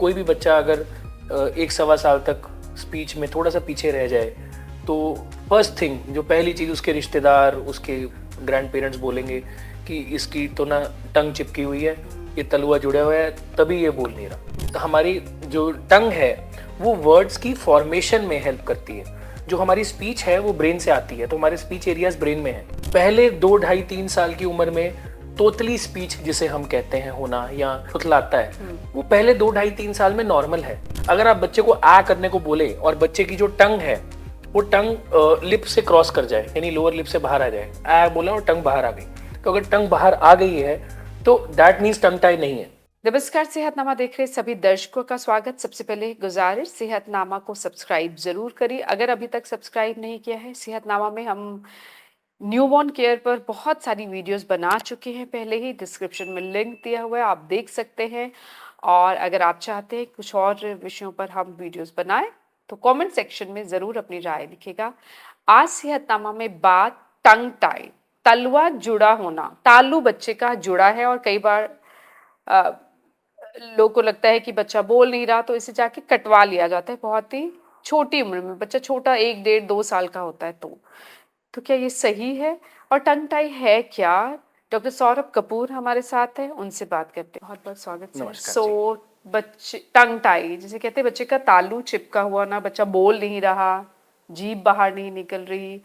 कोई भी बच्चा अगर 1 सवा साल तक स्पीच में थोड़ा सा पीछे रह जाए तो फर्स्ट थिंग, जो पहली चीज़ उसके रिश्तेदार, उसके ग्रैंड पेरेंट्स बोलेंगे कि इसकी तो ना टंग चिपकी हुई है, ये तलुआ जुड़ा हुआ है, तभी ये बोल नहीं रहा। तो हमारी जो टंग है वो वर्ड्स की फॉर्मेशन में हेल्प करती है। जो हमारी स्पीच है वो ब्रेन से आती है, तो हमारे स्पीच एरियाज ब्रेन में है। पहले 2, ढाई, 3 साल की उम्र में तोतली स्पीच जिसे हम कहते हैं होना या फुतलाता है, वो पहले 2, ढाई, 3 साल में नॉर्मल है। अगर आप बच्चे को आ करने को बोले और बच्चे की जो टंग है वो टंग लिप से क्रॉस कर जाए, यानी लोअर लिप से बाहर आ जाए, आ बोला और टंग बाहर आ गई, तो अगर टंग बाहर आ गई है तो दैट मीन्स टंग टाई नहीं है। नमस्कार, सेहतनामा देख रहे सभी दर्शकों का स्वागत। सबसे पहले गुजारिश, सेहतनामा को सब्सक्राइब जरूर करिए अगर अभी तक सब्सक्राइब नहीं किया है। सेहतनामा में हम न्यूबॉर्न केयर पर बहुत सारी वीडियोस बना चुके हैं पहले ही, डिस्क्रिप्शन में लिंक दिया हुआ है, आप देख सकते हैं। और अगर आप चाहते हैं कुछ और विषयों पर हम वीडियोस बनाएं तो कमेंट सेक्शन में ज़रूर अपनी राय लिखिएगा। आज सेहतनामा में बात टंग टाई, तलवा जुड़ा होना। तालू बच्चे का जुड़ा है और कई बार लोग को लगता है कि बच्चा बोल नहीं रहा तो इसे जाके कटवा लिया जाता है बहुत ही छोटी उम्र में। बच्चा छोटा 1, 1.5, 2 साल का होता है तो क्या ये सही है और टंग टाई है क्या? डॉक्टर सौरभ कपूर हमारे साथ हैं, उनसे बात करते हैं। बहुत बहुत स्वागत सर। नमस्कार बच्चे टंग टाई जिसे कहते हैं, बच्चे का तालू चिपका हुआ ना, बच्चा बोल नहीं रहा, जीभ बाहर नहीं निकल रही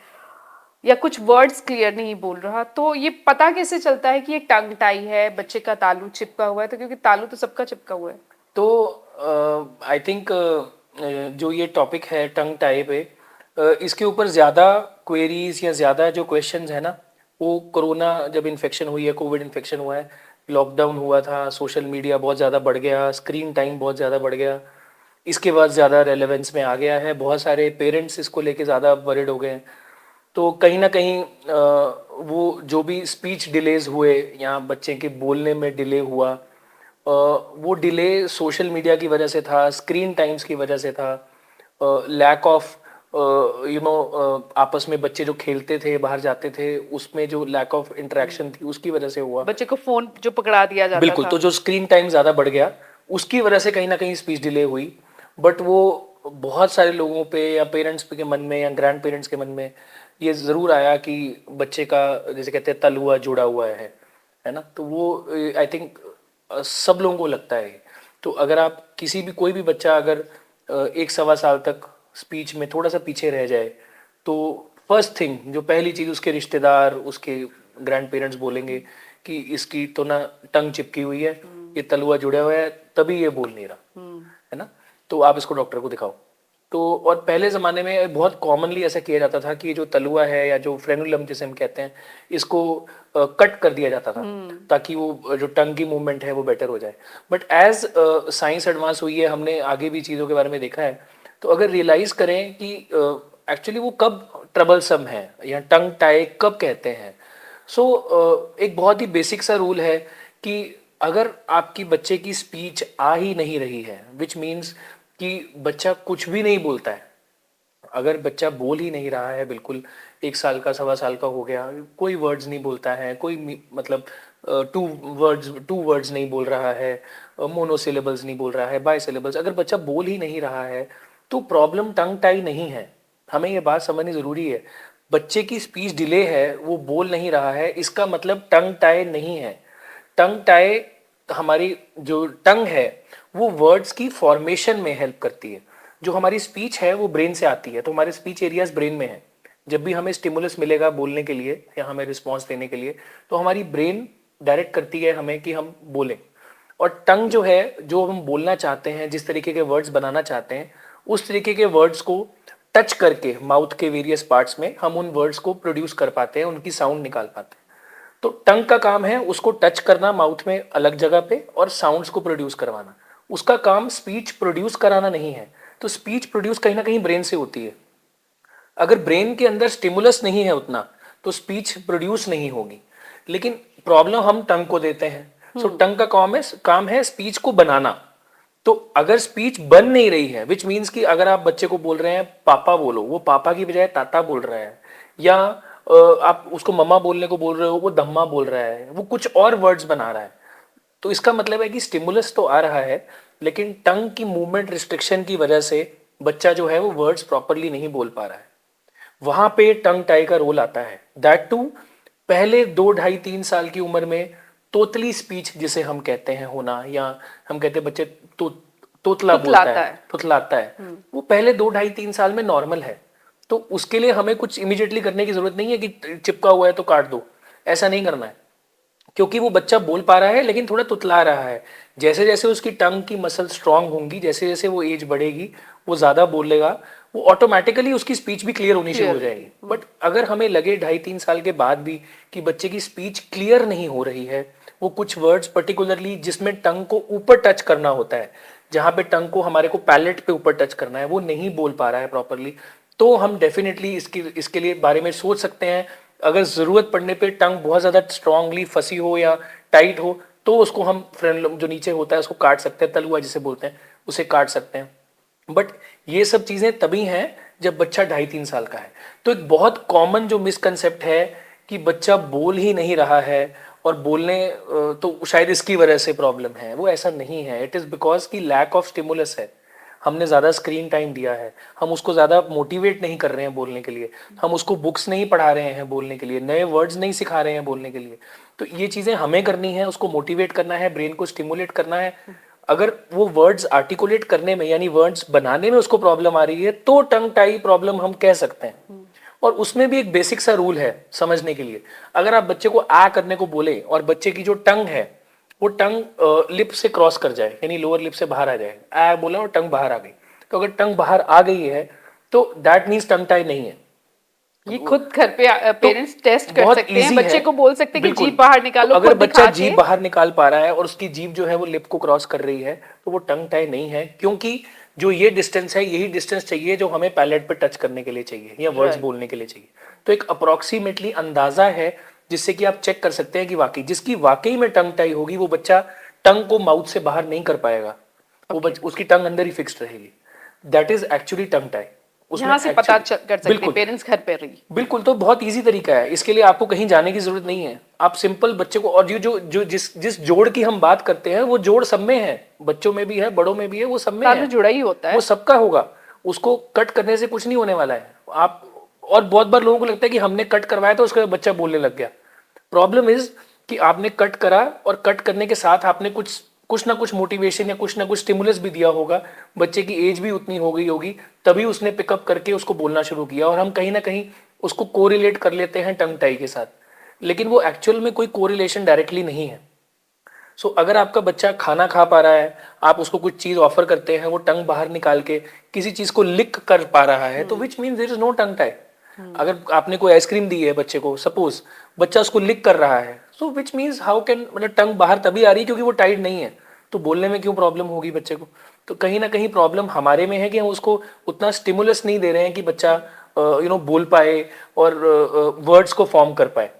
या कुछ वर्ड्स क्लियर नहीं बोल रहा, तो ये पता कैसे चलता है कि ये टंग टाई है, बच्चे का तालू चिपका हुआ है? तो क्योंकि तालू तो सबका चिपका हुआ है। तो आई थिंक जो ये टॉपिक है टंग टाई पे, इसके ऊपर ज़्यादा क्वेरीज या ज़्यादा जो क्वेश्चंस है ना, वो कोरोना जब इन्फेक्शन हुई है, कोविड इन्फेक्शन हुआ है, लॉकडाउन हुआ था, सोशल मीडिया बहुत ज़्यादा बढ़ गया, स्क्रीन टाइम बहुत ज़्यादा बढ़ गया, इसके बाद ज़्यादा रेलेवेंस में आ गया है। बहुत सारे पेरेंट्स इसको लेके ज़्यादा वरिड हो गए हैं। तो कहीं ना कहीं वो जो भी स्पीच डिलेज हुए या बच्चे के बोलने में डिले हुआ, वो डिले सोशल मीडिया की वजह से था, स्क्रीन टाइम्स की वजह से था, लैक ऑफ आपस में बच्चे जो खेलते थे, बाहर जाते थे, उसमें जो लैक ऑफ इंटरेक्शन थी उसकी वजह से हुआ। बच्चे को फोन जो पकड़ा दिया जाता बिल्कुल, था। तो जो स्क्रीन टाइम ज़्यादा बढ़ गया उसकी वजह से कहीं ना कहीं स्पीच डिले हुई। बट वो बहुत सारे लोगों पे या पेरेंट्स के मन में या ग्रैंड पेरेंट्स के मन में ये ज़रूर आया कि बच्चे का जैसे कहते हैं तलुआ जुड़ा हुआ है ना। तो वो आई थिंक सब लोगों को लगता है। तो अगर आप किसी भी कोई भी बच्चा अगर 1 सवा साल तक स्पीच में थोड़ा सा पीछे रह जाए तो फर्स्ट थिंग, जो पहली चीज़ उसके रिश्तेदार, उसके ग्रैंड पेरेंट्स बोलेंगे कि इसकी तो ना टंग चिपकी हुई है, ये तलुआ जुड़ा हुआ है, तभी ये बोल नहीं रहा, है ना। तो आप इसको डॉक्टर को दिखाओ। तो और पहले ज़माने में बहुत कॉमनली ऐसा किया जाता था कि जो तलुआ है या जो फ्रेनुलम जिसे हम कहते हैं, इसको कट कर दिया जाता था ताकि वो जो टंग की मूवमेंट है वो बेटर हो जाए। बट एज साइंस एडवांस हुई है, हमने आगे भी चीज़ों के बारे में देखा है। तो अगर रियलाइज़ करें कि एक्चुअली वो कब ट्रबलसम है या टंग टाई कब कहते हैं, सो एक बहुत ही बेसिक सा रूल है कि अगर आपकी बच्चे की स्पीच आ ही नहीं रही है, विच मीन्स कि बच्चा कुछ भी नहीं बोलता है, अगर बच्चा बोल ही नहीं रहा है बिल्कुल, 1 साल का, 1.25 साल का हो गया, कोई वर्ड्स नहीं बोलता है, कोई मतलब टू वर्ड्स नहीं बोल रहा है, मोनोसिलेबल्स नहीं बोल रहा है, बाई सिलेबल्स, अगर बच्चा बोल ही नहीं रहा है तो प्रॉब्लम टंग टाई नहीं है। हमें ये बात समझनी ज़रूरी है। बच्चे की स्पीच डिले है, वो बोल नहीं रहा है, इसका मतलब टंग टाई नहीं है। टंग टाई, हमारी जो टंग है वो वर्ड्स की फॉर्मेशन में हेल्प करती है। जो हमारी स्पीच है वो ब्रेन से आती है, तो हमारे स्पीच एरियाज ब्रेन में है। जब भी हमें स्टिमुलस मिलेगा बोलने के लिए या हमें रिस्पॉन्स देने के लिए, तो हमारी ब्रेन डायरेक्ट करती है हमें कि हम बोलें। और टंग जो है, जो हम बोलना चाहते हैं, जिस तरीके के वर्ड्स बनाना चाहते हैं, उस तरीके के वर्ड्स को टच करके माउथ के वेरियस पार्ट्स में हम उन वर्ड्स को प्रोड्यूस कर पाते हैं, उनकी साउंड निकाल पाते हैं। तो टंग का काम है उसको टच करना माउथ में अलग जगह पे और साउंड्स को प्रोड्यूस करवाना। उसका काम स्पीच प्रोड्यूस कराना नहीं है। तो स्पीच प्रोड्यूस कहीं ना कहीं ब्रेन से होती है। अगर ब्रेन के अंदर स्टिमुलस नहीं है उतना तो स्पीच प्रोड्यूस नहीं होगी। लेकिन प्रॉब्लम हम टंग को देते हैं। सो टंग का काम है स्पीच को बनाना। तो अगर स्पीच बन नहीं रही है, विच मीन्स कि अगर आप बच्चे को बोल रहे हैं पापा बोलो, वो पापा की बजाय ताता बोल रहा है, या आप उसको मम्मा बोलने को बोल रहे हो, वो दम्मा बोल रहा है, वो कुछ और वर्ड्स बना रहा है, तो इसका मतलब है कि स्टिमुलस तो आ रहा है लेकिन टंग की मूवमेंट रिस्ट्रिक्शन की वजह से बच्चा जो है वो वर्ड्स प्रॉपरली नहीं बोल पा रहा है। वहां पे टंग टाई का रोल आता है, दैट टू पहले 2 ढाई 3 साल की उम्र में तोतली स्पीच जिसे हम कहते हैं होना, या हम कहते हैं बच्चे तो तोतला बोलता तुतलाता है, है। तुतलाता है, वो पहले 2 ढाई 3 साल में नॉर्मल है। तो उसके लिए हमें कुछ इमीडिएटली करने की जरूरत नहीं है कि चिपका हुआ है तो काट दो, ऐसा नहीं करना है, क्योंकि वो बच्चा बोल पा रहा है लेकिन थोड़ा तुतला रहा है। जैसे जैसे उसकी टंग की मसल स्ट्रांग होंगी, जैसे जैसे वो एज बढ़ेगी, वो ज्यादा बोलेगा, वो ऑटोमेटिकली उसकी स्पीच भी क्लियर होनी शुरू हो क्लियर। जाएगी। बट अगर हमें लगे 2.5 3 साल के बाद भी कि बच्चे की स्पीच क्लियर नहीं हो रही है, वो कुछ वर्ड्स पर्टिकुलरली जिसमें टंग को ऊपर टच करना होता है, जहां पे टंग को हमारे को पैलेट पे ऊपर टच करना है, वो नहीं बोल पा रहा है प्रॉपरली, तो हम डेफिनेटली इसके लिए बारे में सोच सकते हैं। अगर जरूरत पड़ने पे टंग बहुत ज्यादा स्ट्रांगली फंसी हो या टाइट हो, तो उसको हम फ्रेंड जो नीचे होता है उसको काट सकते हैं, तलुआ जिसे बोलते हैं उसे काट सकते हैं। बट ये सब चीजें तभी हैं जब बच्चा 2.5 3 साल का है। तो एक बहुत कॉमन जो मिसकंसेप्ट है कि बच्चा बोल ही नहीं रहा है और बोलने तो शायद इसकी वजह से प्रॉब्लम है, वो ऐसा नहीं है। इट इज बिकॉज की लैक ऑफ स्टिमुलस है, हमने ज़्यादा स्क्रीन टाइम दिया है, हम उसको ज़्यादा मोटिवेट नहीं कर रहे हैं बोलने के लिए, हम उसको बुक्स नहीं पढ़ा रहे हैं बोलने के लिए, नए वर्ड्स नहीं सिखा रहे हैं बोलने के लिए। तो ये चीज़ें हमें करनी है, उसको मोटिवेट करना है, ब्रेन को स्टिमुलेट करना है। अगर वो वर्ड्स आर्टिकुलेट करने में यानी वर्ड्स बनाने में उसको प्रॉब्लम आ रही है, तो टंग टाई प्रॉब्लम हम कह सकते हैं। और उसमें भी एक बेसिक सा रूल है समझने के लिए। अगर आप बच्चे को आ करने को बोले और बच्चे की जो टंग है वो टंग लिप से क्रॉस कर जाए, यानी लोअर लिप से बाहर आ जाए, आ बोला और टंग बाहर आ गई, तो अगर टंग बाहर आ गई है तो दैट मीन्स टंग टाई नहीं है। ये खुद घर पे तो पेरेंट्स टेस्ट कर बहुत सकते हैं, इजी बच्चे है, को बोल सकते हैं कि बिल्कुल। जीभ बाहर तो निकालो, अगर खुद बच्चा दिखा जीभ के। बाहर निकाल पा रहा है और उसकी जीभ जो है वो लिप को क्रॉस कर रही है, तो वो टंग टाई नहीं है, क्योंकि जो ये डिस्टेंस है यही डिस्टेंस चाहिए जो हमें पैलेट पे टच करने के लिए चाहिए या वर्ड्स राइट। बोलने के लिए चाहिए। तो एक अप्रोक्सीमेटली अंदाजा है जिससे कि आप चेक कर सकते हैं कि वाकई जिसकी वाकई में टंग टाई होगी वो बच्चा टंग को माउथ से बाहर नहीं कर पाएगा, वो ओके। उसकी टंग अंदर ही फिक्स्ड रहेगी। That is actually tongue tie. उसमें यहाँ से पता एक्चुअली कर सकते हैं बिल्कुल पेरेंट्स घर पे रही। बिल्कुल, तो बहुत इजी तरीका है, इसके लिए आपको कहीं जाने की जरूरत नहीं है। आप सिंपल बच्चे को, और ये जो जो जिस जिस जोड़ की हम बात करते हैं वो जोड़ सब में है, बच्चों में भी है, बड़ों में भी है, वो सब में तालु है, जुड़ा ही होता वो है। सबका होगा। उसको कट करने से कुछ नहीं होने वाला है। आप, और बहुत बार लोगों को लगता है कि हमने कट करवाया तो उसका बच्चा बोलने लग गया। प्रॉब्लम इज कि आपने कट करा और कट करने के साथ आपने कुछ कुछ ना कुछ मोटिवेशन या कुछ ना कुछ स्टिमुलस भी दिया होगा, बच्चे की एज भी उतनी हो गई होगी, तभी उसने पिकअप करके उसको बोलना शुरू किया। और हम कहीं ना कहीं उसको कोरिलेट कर लेते हैं टंग टाई के साथ, लेकिन वो एक्चुअल में कोई कोरिलेशन डायरेक्टली नहीं है। सो अगर आपका बच्चा खाना खा पा रहा है, आप उसको कुछ चीज ऑफर करते हैं, वो टंग बाहर निकाल के किसी चीज को लिक कर पा रहा है, तो which mean there is no tongue tie. अगर आपने कोई आइसक्रीम दी है बच्चे को, सपोज बच्चा उसको लिक कर रहा है, सो विच मीन्स हाउ कैन, मतलब टंग बाहर तभी आ रही है क्योंकि वो टाइट नहीं है, तो बोलने में क्यों प्रॉब्लम होगी बच्चे को। तो कहीं ना कहीं प्रॉब्लम हमारे में है कि हम उसको उतना स्टिमुलस नहीं दे रहे हैं कि बच्चा बोल पाए और वर्ड्स को फॉर्म कर पाए।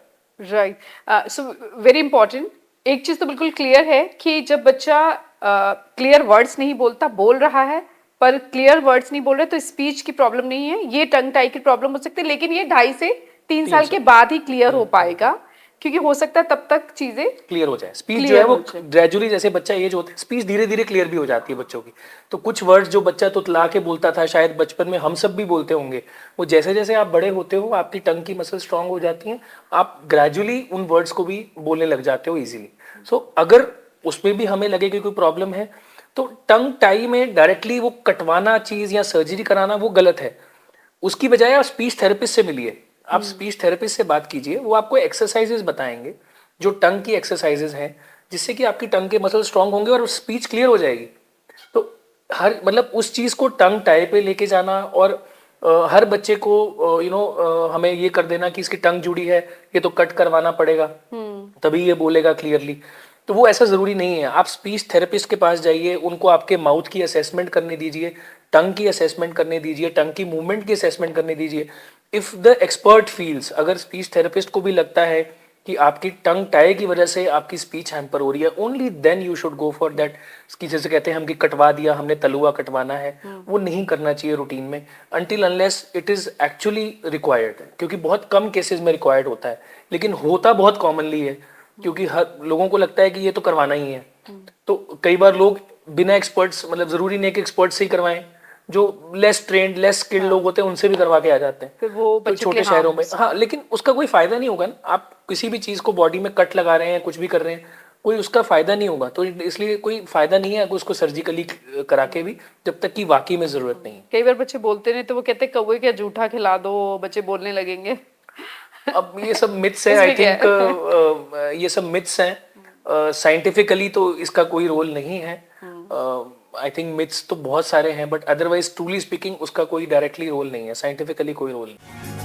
राइट। So very important. एक चीज तो बिल्कुल क्लियर है कि जब बच्चा क्लियर वर्ड्स नहीं बोलता, बोल रहा है पर क्लियर वर्ड्स नहीं बोल रहे, तो स्पीच की प्रॉब्लम नहीं है, ये टंग टाई की प्रॉब्लम हो सकती है। लेकिन ये 2.5 से 3 साल के बाद ही क्लियर हो पाएगा, क्योंकि हो सकता है तब तक चीजें क्लियर हो जाए। स्पीच जो है क्लियर वो हो जाए। ग्रेजुअली, जैसे बच्चा एज होता है स्पीच धीरे धीरे क्लियर भी हो जाती है बच्चों की। तो कुछ वर्ड्स जो बच्चा तुतला के बोलता था, शायद बचपन में हम सब भी बोलते होंगे, वो जैसे जैसे आप बड़े होते हो आपकी टंग की मसल स्ट्रांग हो जाती है, आप ग्रेजुअली उन वर्ड्स को भी बोलने लग जाते हो इजीली। सो अगर उसमें भी हमें लगे कि कोई प्रॉब्लम है, तो टंग टाई में डायरेक्टली वो कटवाना चीज या सर्जरी कराना वो गलत है। उसकी बजाय आप स्पीच थेरेपिस्ट से मिलिए, आप स्पीच थेरेपिस्ट से बात कीजिए, वो आपको एक्सरसाइजेस बताएंगे जो टंग की एक्सरसाइजेस हैं, जिससे कि आपकी टंग के मसल स्ट्रांग होंगे और स्पीच क्लियर हो जाएगी। तो हर, मतलब उस चीज को टंग टाई पे लेके जाना और हर बच्चे को हमें ये कर देना कि इसकी टंग जुड़ी है, ये तो कट करवाना पड़ेगा तभी ये बोलेगा क्लियरली, तो वो ऐसा जरूरी नहीं है। आप स्पीच थेरेपिस्ट के पास जाइए, उनको आपके माउथ की असेसमेंट करने दीजिए, टंग की असेसमेंट करने दीजिए, टंग की मूवमेंट की असेसमेंट करने दीजिए। इफ द एक्सपर्ट फील्स, अगर स्पीच थेरेपिस्ट को भी लगता है कि आपकी टंग टाई की वजह से आपकी स्पीच हैम्पर हो रही है, only then you should go for that. जैसे कहते हैं हम कि कटवा दिया हमने, तलुआ कटवाना है, वो नहीं करना चाहिए रूटीन में until unless it is actually required, क्योंकि बहुत कम केसेस में रिक्वायर्ड होता है, लेकिन होता बहुत कॉमनली है, क्योंकि हर लोगों को लगता है कि ये तो करवाना ही है। तो कई बार लोग बिना एक्सपर्ट्स, मतलब ज़रूरी नहीं कि एक्सपर्ट से ही करवाएं, जो लेस ट्रेंड लेस स्किल्ड लोग होते हैं उनसे भी करवा के आ जाते हैं। फिर वो तो बच्चों के छोटे शहरों में हार्म्स। हाँ, लेकिन उसका कोई फायदा नहीं होगा ना। आप किसी भी चीज़ को बॉडी में कट लगा रहे हैं, कुछ भी कर रहे हैं, कोई उसका फायदा नहीं होगा। तो इसलिए कोई फायदा नहीं है अगर उसको सर्जिकली करा के भी, जब तक कि वाकई में ज़रूरत नहीं है। कई बार बच्चे बोलते नहीं तो वो कहते कौवे का जूठा खिला दो, बच्चे बोलने लगेंगे। अब ये सब मिथ्स है, आई इसमें क्या थिंक है? ये सब मिथ्स हैं। साइंटिफिकली तो इसका कोई रोल नहीं है। आई थिंक मिथ्स तो बहुत सारे हैं, बट अदरवाइज ट्रूली स्पीकिंग उसका कोई डायरेक्टली रोल नहीं है, साइंटिफिकली कोई रोल नहीं।